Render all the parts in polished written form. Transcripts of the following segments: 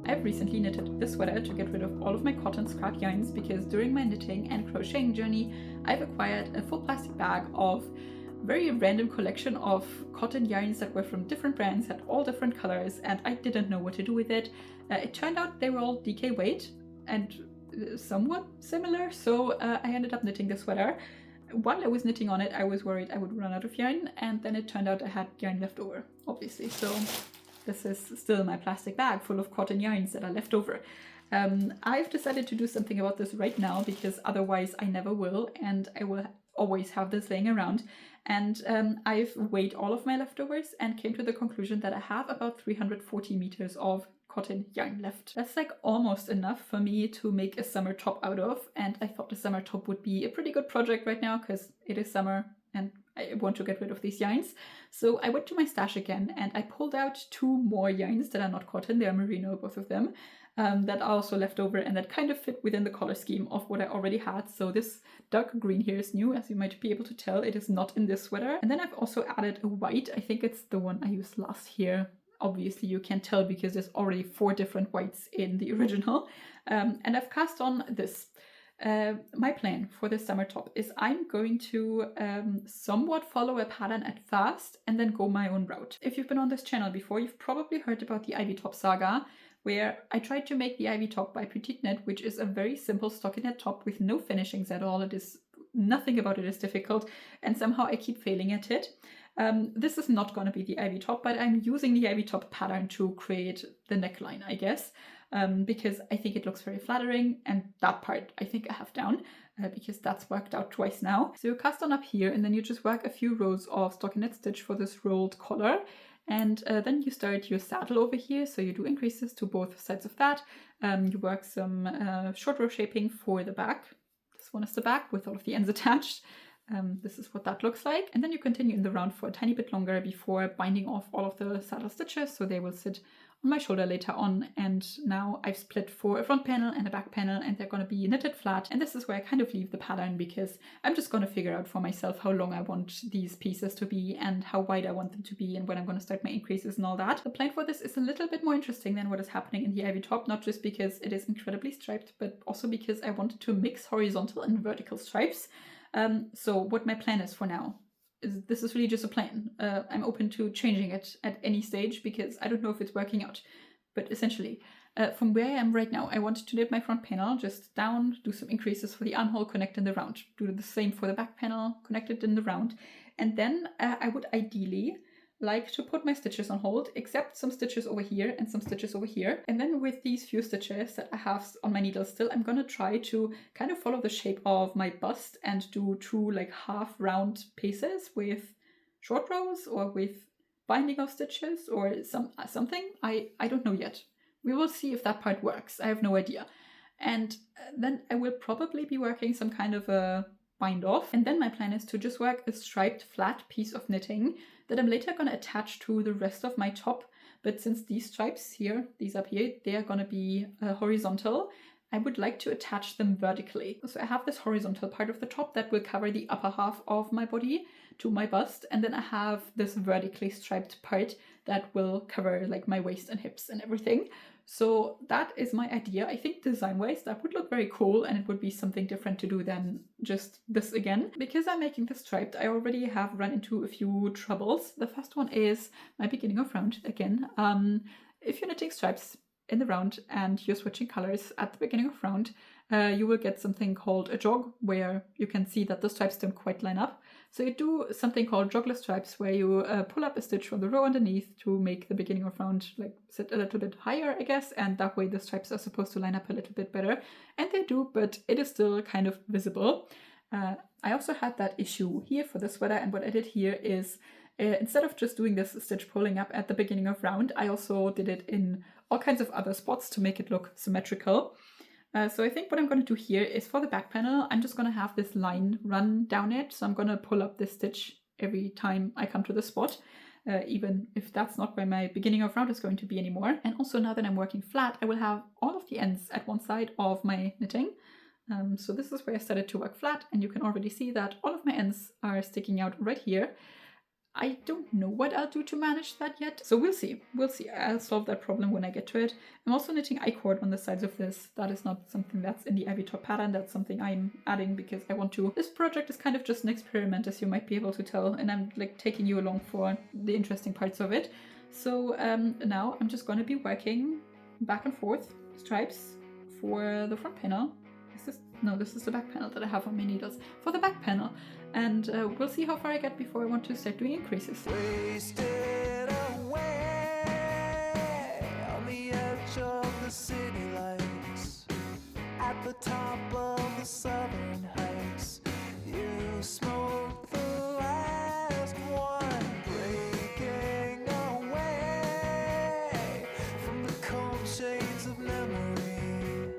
I've recently knitted this sweater to get rid of all of my cotton scrap yarns because during my knitting and crocheting journey, I've acquired a full plastic bag of very random collection of cotton yarns that were from different brands, had all different colors, and I didn't know what to do with it. It turned out they were all DK weight and somewhat similar, so I ended up knitting the sweater. While I was knitting on it, I was worried I would run out of yarn, and then it turned out I had yarn left over, obviously. So this is still my plastic bag full of cotton yarns that are left over. I've decided to do something about this right now because otherwise I never will, and I will always have this laying around. And I've weighed all of my leftovers and came to the conclusion that I have about 340 meters of cotton yarn left. That's like almost enough for me to make a summer top out of, and I thought the summer top would be a pretty good project right now because it is summer and I want to get rid of these yarns. So I went to my stash again and I pulled out 2 more yarns that are not cotton, they are merino, both of them, that are also left over and that kind of fit within the color scheme of what I already had. So this dark green here is new, as you might be able to tell. It is not in this sweater. And then I've also added a white. I think it's the one I used last year. Obviously you can't tell because there's already 4 different whites in the original. And I've cast on this. My plan for this summer top is I'm going to somewhat follow a pattern at first and then go my own route. If you've been on this channel before, you've probably heard about the Ivy Top saga, where I tried to make the Ivy Top by Petite Knit, which is a very simple stockinette top with no finishings at all. It is nothing about it is difficult, and somehow I keep failing at it. This is not going to be the Ivy Top, but I'm using the Ivy Top pattern to create the neckline, I guess, because I think it looks very flattering, and that part I think I have down because that's worked out twice now. So you cast on up here and then you just work a few rows of stockinette stitch for this rolled collar. And then you start your saddle over here, so you do increases to both sides of that. You work some short row shaping for the back. This one is the back with all of the ends attached. This is what that looks like. And then you continue in the round for a tiny bit longer before binding off all of the saddle stitches, so they will sit on my shoulder later on. And now I've split for a front panel and a back panel, and they're going to be knitted flat. And this is where I kind of leave the pattern because I'm just going to figure out for myself how long I want these pieces to be and how wide I want them to be and when I'm going to start my increases and all that. The plan for this is a little bit more interesting than what is happening in the Ivy Top, not just because it is incredibly striped, but also because I wanted to mix horizontal and vertical stripes. So what my plan is for now is this is really just a plan. I'm open to changing it at any stage because I don't know if it's working out. But essentially, from where I am right now, I want to knit my front panel just down, do some increases for the armhole, connect in the round. Do the same for the back panel, connect it in the round. And then I would ideally like to put my stitches on hold, except some stitches over here and some stitches over here. And then with these few stitches that I have on my needle still, I'm gonna try to kind of follow the shape of my bust and do 2 like half round pieces with short rows or with binding of stitches or something. I don't know yet. We will see if that part works. I have no idea. And then I will probably be working some kind of a bind off. And then my plan is to just work a striped flat piece of knitting that I'm later going to attach to the rest of my top. But since these stripes here, these up here, they are going to be horizontal, I would like to attach them vertically. So I have this horizontal part of the top that will cover the upper half of my body to my bust, and then I have this vertically striped part that will cover like my waist and hips and everything. So that is my idea. I think design-wise that would look very cool, and it would be something different to do than just this again. Because I'm making this striped, I already have run into a few troubles. The first one is my beginning of round again. If you're knitting stripes in the round and you're switching colors at the beginning of round, you will get something called a jog, where you can see that the stripes don't quite line up. So you do something called jogless stripes, where you pull up a stitch from the row underneath to make the beginning of round like sit a little bit higher, I guess, and that way the stripes are supposed to line up a little bit better. And they do, but it is still kind of visible. I also had that issue here for the sweater, and what I did here is instead of just doing this stitch pulling up at the beginning of round, I also did it in all kinds of other spots to make it look symmetrical. So I think what I'm going to do here is for the back panel, I'm just going to have this line run down it. So I'm going to pull up this stitch every time I come to the spot, even if that's not where my beginning of round is going to be anymore. And also now that I'm working flat, I will have all of the ends at one side of my knitting. So this is where I started to work flat, and you can already see that all of my ends are sticking out right here. I don't know what I'll do to manage that yet. So we'll see. We'll see. I'll solve that problem when I get to it. I'm also knitting I-cord on the sides of this. That is not something that's in the 𝗙𝗡𝗡𝗗𝗏 pattern. That's something I'm adding because I want to. This project is kind of just an experiment, as you might be able to tell, and I'm like taking you along for the interesting parts of it. So now I'm just going to be working back and forth stripes for the front panel. This is the back panel that I have on my needles for the back panel, and we'll see how far I get before I want to start doing increases. Wasted away on the edge of the city lights, at the top of the southern heights, you smoked the last one, breaking away from the cold shades of memory,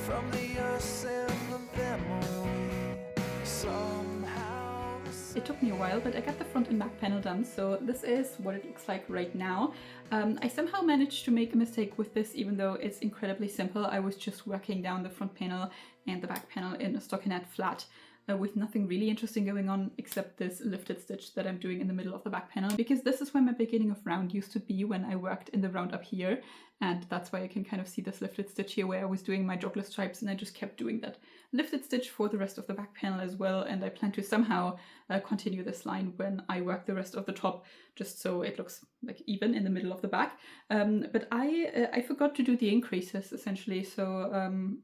from the earth's and the memory. Somehow It took me a while, but I got the front and back panel done, so this is what it looks like right now. I somehow managed to make a mistake with this, even though it's incredibly simple. I was just working down the front panel and the back panel in a stockinette flat, with nothing really interesting going on except this lifted stitch that I'm doing in the middle of the back panel, because this is where my beginning of round used to be when I worked in the round up here, and that's why I can kind of see this lifted stitch here where I was doing my joggler stripes, and I just kept doing that lifted stitch for the rest of the back panel as well, and I plan to somehow continue this line when I work the rest of the top, just so it looks like even in the middle of the back. But I forgot to do the increases essentially, so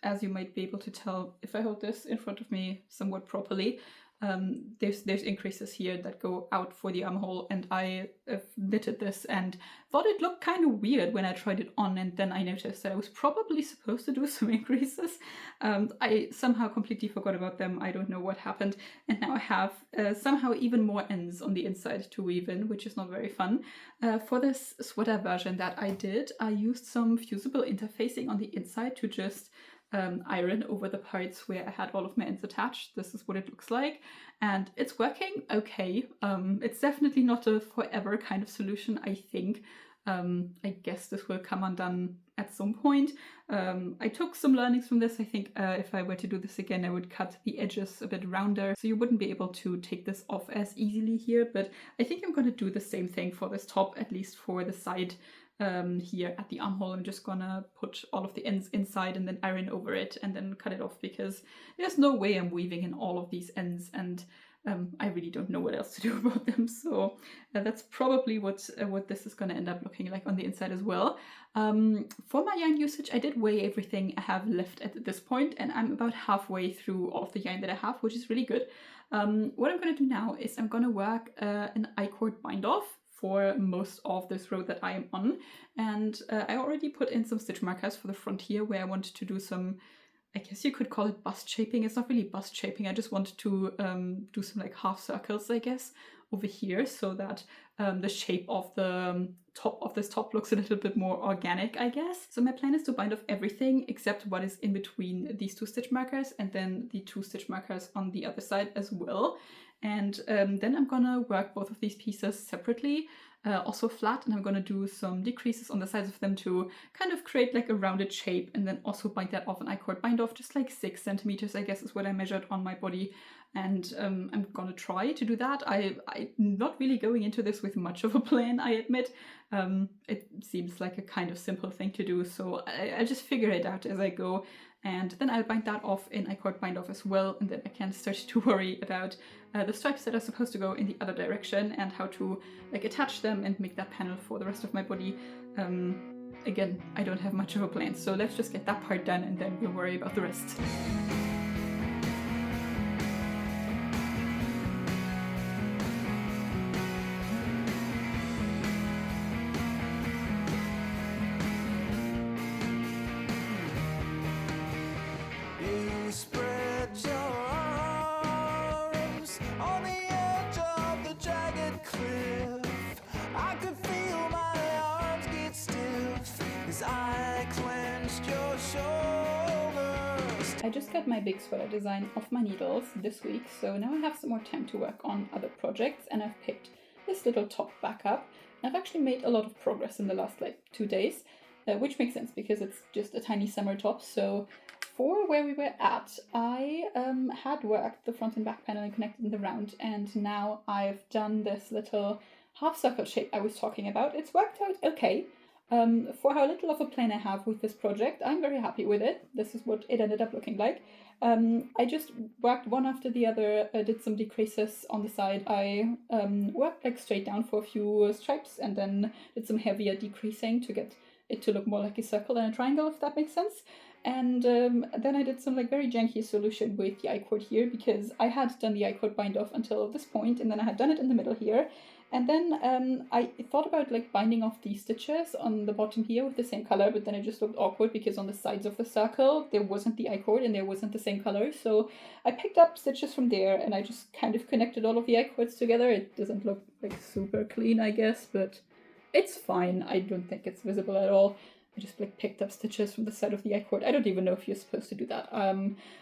as you might be able to tell if I hold this in front of me somewhat properly, there's increases here that go out for the armhole, and I knitted this and thought it looked kind of weird when I tried it on, and then I noticed that I was probably supposed to do some increases. I somehow completely forgot about them. I don't know what happened, and now I have somehow even more ends on the inside to weave in, which is not very fun. For this sweater version that I did, I used some fusible interfacing on the inside to just iron over the parts where I had all of my ends attached. This is what it looks like, and it's working okay. It's definitely not a forever kind of solution, I think. I guess this will come undone at some point. I took some learnings from this. I think if I were to do this again, I would cut the edges a bit rounder, so you wouldn't be able to take this off as easily here, but I think I'm going to do the same thing for this top, at least for the side. Here at the armhole, I'm just gonna put all of the ends inside and then iron over it and then cut it off, because there's no way I'm weaving in all of these ends, and I really don't know what else to do about them. So that's probably what this is gonna end up looking like on the inside as well. For my yarn usage, I did weigh everything I have left at this point, and I'm about halfway through all of the yarn that I have, which is really good. What I'm gonna do now is I'm gonna work an I-cord bind off for most of this row that I am on, and I already put in some stitch markers for the front here where I wanted to do some, I guess you could call it bust shaping. It's not really bust shaping, I just wanted to do some like half circles, I guess, over here, so that the shape of the top of this top looks a little bit more organic, I guess. So my plan is to bind off everything except what is in between these two stitch markers, and then the two stitch markers on the other side as well. And then I'm gonna work both of these pieces separately, also flat, and I'm gonna do some decreases on the sides of them to kind of create like a rounded shape, and then also bind that off an I-cord bind off, just like 6 centimeters, I guess is what I measured on my body. And I'm gonna try to do that. I'm not really going into this with much of a plan, I admit. It seems like a kind of simple thing to do, so I'll just figure it out as I go. And then I'll bind that off in I-cord bind off as well, and then I can start to worry about the stripes that are supposed to go in the other direction and how to like attach them and make that panel for the rest of my body. Again, I don't have much of a plan, so let's just get that part done and then we'll worry about the rest. spread your arms on the edge of the jagged cliff. I could feel my arms get stiff as I clenched your shoulders. I just got my big sweater design off my needles this week, so now I have some more time to work on other projects, and I've picked this little top back up. I've actually made a lot of progress in the last like 2 days, which makes sense because it's just a tiny summer top, so for where we were at, I had worked the front and back panel and connected them around, and now I've done this little half circle shape I was talking about. It's worked out okay. For how little of a plan I have with this project, I'm very happy with it. This is what it ended up looking like. I just worked one after the other, did some decreases on the side. I worked like straight down for a few stripes and then did some heavier decreasing to get it to look more like a circle than a triangle, if that makes sense. And then I did some like very janky solution with the I-cord here, because I had done the I-cord bind off until this point, and then I had done it in the middle here. And then I thought about like binding off these stitches on the bottom here with the same color, but then it just looked awkward because on the sides of the circle there wasn't the I-cord and there wasn't the same color. So I picked up stitches from there and I just kind of connected all of the I-cords together. It doesn't look like super clean, I guess, but it's fine. I don't think it's visible at all. I just like picked up stitches from the side of the I-cord. I don't even know if you're supposed to do that.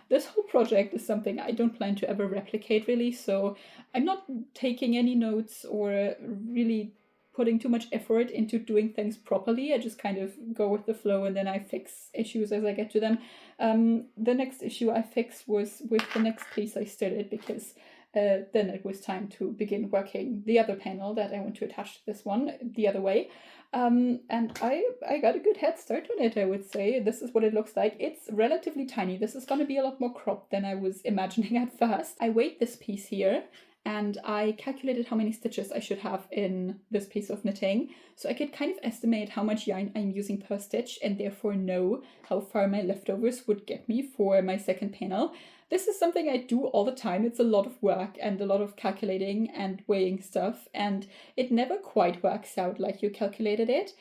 This whole project is something I don't plan to ever replicate really, so I'm not taking any notes or really putting too much effort into doing things properly. I just kind of go with the flow and then I fix issues as I get to them. The next issue I fixed was with the next piece I started, because then it was time to begin working the other panel that I want to attach to this one the other way. And I got a good head start on it, I would say. This is what it looks like. It's relatively tiny. This is going to be a lot more cropped than I was imagining at first. I weighed this piece here and I calculated how many stitches I should have in this piece of knitting, so I could kind of estimate how much yarn I'm using per stitch and therefore know how far my leftovers would get me for my second panel. This is something I do all the time. It's a lot of work and a lot of calculating and weighing stuff, and it never quite works out like you calculated it.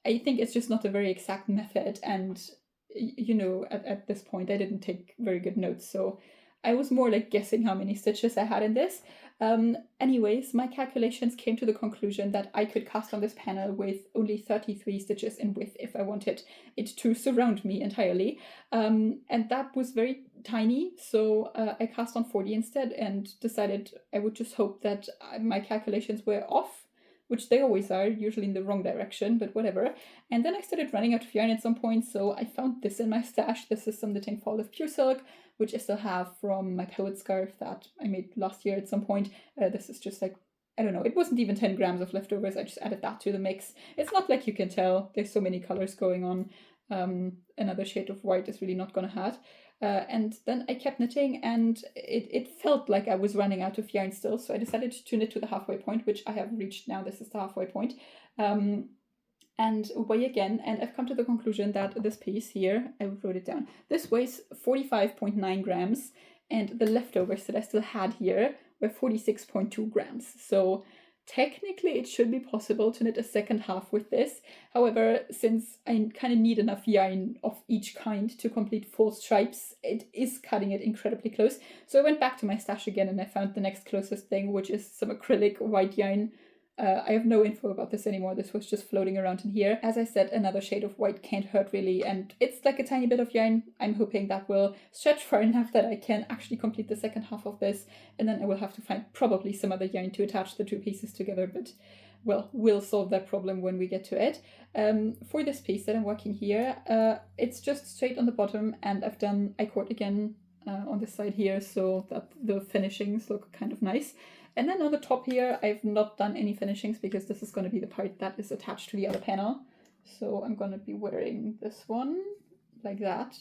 I think it's just not a very exact method, and you know, at this point I didn't take very good notes, so I was more like guessing how many stitches I had in this. Anyways, my calculations came to the conclusion that I could cast on this panel with only 33 stitches in width if I wanted it to surround me entirely. And that was very tiny, so I cast on 40 instead and decided I would just hope that my calculations were off, which they always are, usually in the wrong direction, but whatever. And then I started running out of yarn at some point, so I found this in my stash. This is some knitting fall of pure silk, which I still have from my poet scarf that I made last year at some point. This is just like, I don't know, it wasn't even 10 grams of leftovers. I just added that to the mix. It's not like you can tell. There's so many colors going on. Another shade of white is really not gonna hurt. And then I kept knitting and it felt like I was running out of yarn still, so I decided to knit to the halfway point, which I have reached now. This is the halfway point. And weigh again, and I've come to the conclusion that this piece here, I wrote it down, this weighs 45.9 grams, and the leftovers that I still had here were 46.2 grams. So technically it should be possible to knit a second half with this. However, since I kind of need enough yarn of each kind to complete full stripes, it is cutting it incredibly close. So I went back to my stash again and I found the next closest thing, which is some acrylic white yarn. I have no info about this anymore. This was just floating around in here. As I said, another shade of white can't hurt really, and it's like a tiny bit of yarn. I'm hoping that will stretch far enough that I can actually complete the second half of this, and then I will have to find probably some other yarn to attach the two pieces together, but well, we'll solve that problem when we get to it. For this piece that I'm working here, it's just straight on the bottom, and I've done I-cord again on this side here so that the finishings look kind of nice. And then on the top here, I've not done any finishings because this is going to be the part that is attached to the other panel. So I'm going to be wearing this one like that.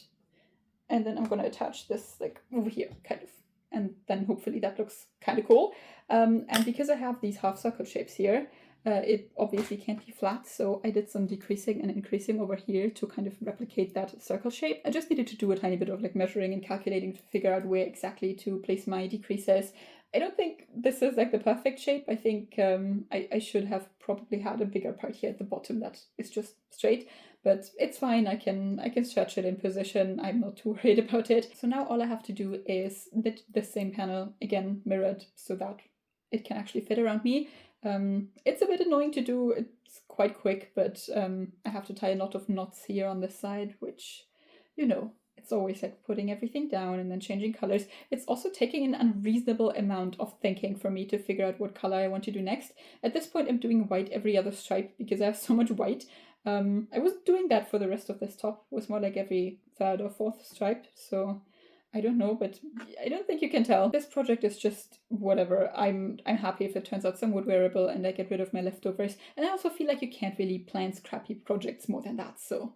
And then I'm going to attach this like over here, kind of. And then hopefully that looks kind of cool. And because I have these half circle shapes here, it obviously can't be flat. So I did some decreasing and increasing over here to kind of replicate that circle shape. I just needed to do a tiny bit of like measuring and calculating to figure out where exactly to place my decreases. I don't think this is like the perfect shape. I think I should have probably had a bigger part here at the bottom that is just straight, but it's fine. I can stretch it in position. I'm not too worried about it. So now all I have to do is knit the same panel again, mirrored, so that it can actually fit around me. It's a bit annoying to do. It's quite quick, but I have to tie a lot of knots here on this side, which, you know, it's always like putting everything down and then changing colors. It's also taking an unreasonable amount of thinking for me to figure out what color I want to do next. At this point, I'm doing white every other stripe because I have so much white. I wasn't doing that for the rest of this top. It was more like every third or fourth stripe, so I don't know, but I don't think you can tell. This project is just whatever. I'm happy if it turns out somewhat wearable and I get rid of my leftovers. And I also feel like you can't really plan scrappy projects more than that, so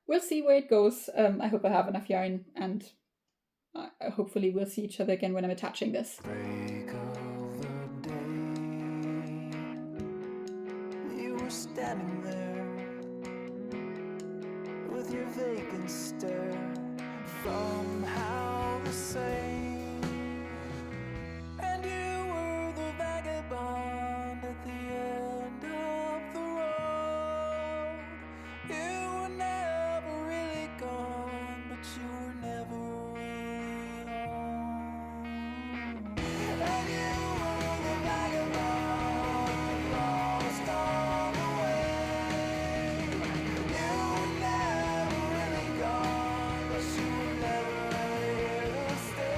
we'll see where it goes. I hope I have enough yarn, and hopefully we'll see each other again when I'm attaching this. Break of the day, you were standing there with your vacant stare, somehow the same, and you were the vagabond at the end of the road. You were never really gone, but you were never really home. And you were the vagabond lost on the way. You were never really gone, but you were never here to stay.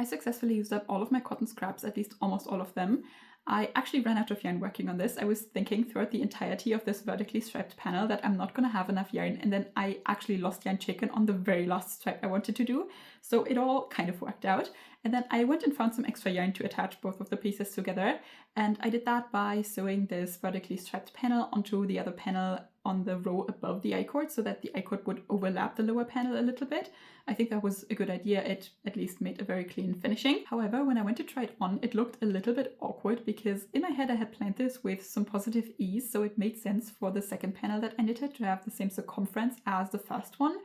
I successfully used up all of my cotton scraps, at least almost all of them. I actually ran out of yarn working on this. I was thinking throughout the entirety of this vertically striped panel that I'm not going to have enough yarn, and then I actually lost yarn chicken on the very last stripe I wanted to do, so it all kind of worked out. And then I went and found some extra yarn to attach both of the pieces together, and I did that by sewing this vertically striped panel onto the other panel on the row above the I-cord so that the I-cord would overlap the lower panel a little bit. I think that was a good idea. It at least made a very clean finishing. However, when I went to try it on, it looked a little bit awkward because in my head I had planned this with some positive ease, so it made sense for the second panel that I knitted to have the same circumference as the first one.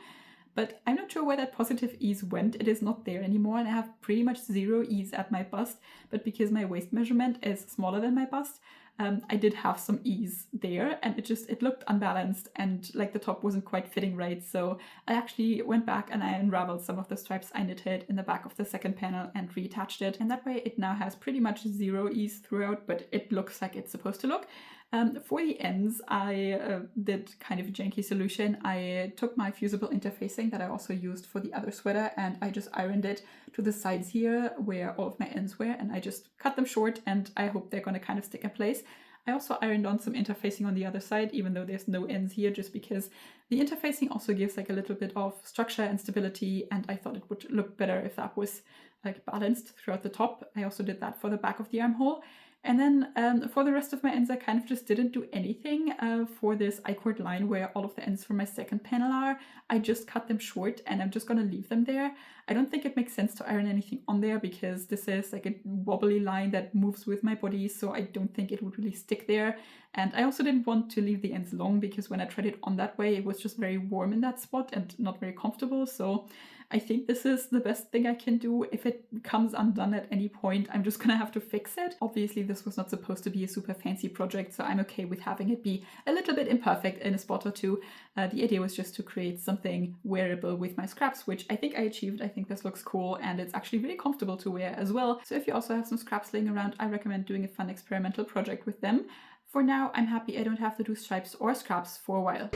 But I'm not sure where that positive ease went. It is not there anymore, and I have pretty much zero ease at my bust, but because my waist measurement is smaller than my bust, I did have some ease there, and it looked unbalanced and like the top wasn't quite fitting right. So I actually went back and I unraveled some of the stripes I knitted in the back of the second panel and reattached it, and that way it now has pretty much zero ease throughout, but it looks like it's supposed to look. For the ends, I did kind of a janky solution. I took my fusible interfacing that I also used for the other sweater, and I just ironed it to the sides here where all of my ends were, and I just cut them short, and I hope they're going to kind of stick in place. I also ironed on some interfacing on the other side, even though there's no ends here, just because the interfacing also gives like a little bit of structure and stability, and I thought it would look better if that was like balanced throughout the top. I also did that for the back of the armhole. And then for the rest of my ends, I kind of just didn't do anything for this I-cord line where all of the ends for my second panel are. I just cut them short and I'm just going to leave them there. I don't think it makes sense to iron anything on there because this is like a wobbly line that moves with my body, so I don't think it would really stick there. And I also didn't want to leave the ends long because when I tried it on that way, it was just very warm in that spot and not very comfortable. So I think this is the best thing I can do. If it comes undone at any point, I'm just gonna have to fix it. Obviously, this was not supposed to be a super fancy project, so I'm okay with having it be a little bit imperfect in a spot or two. The idea was just to create something wearable with my scraps, which I think I achieved. I think this looks cool and it's actually really comfortable to wear as well. So if you also have some scraps laying around, I recommend doing a fun experimental project with them. For now, I'm happy I don't have to do stripes or scraps for a while.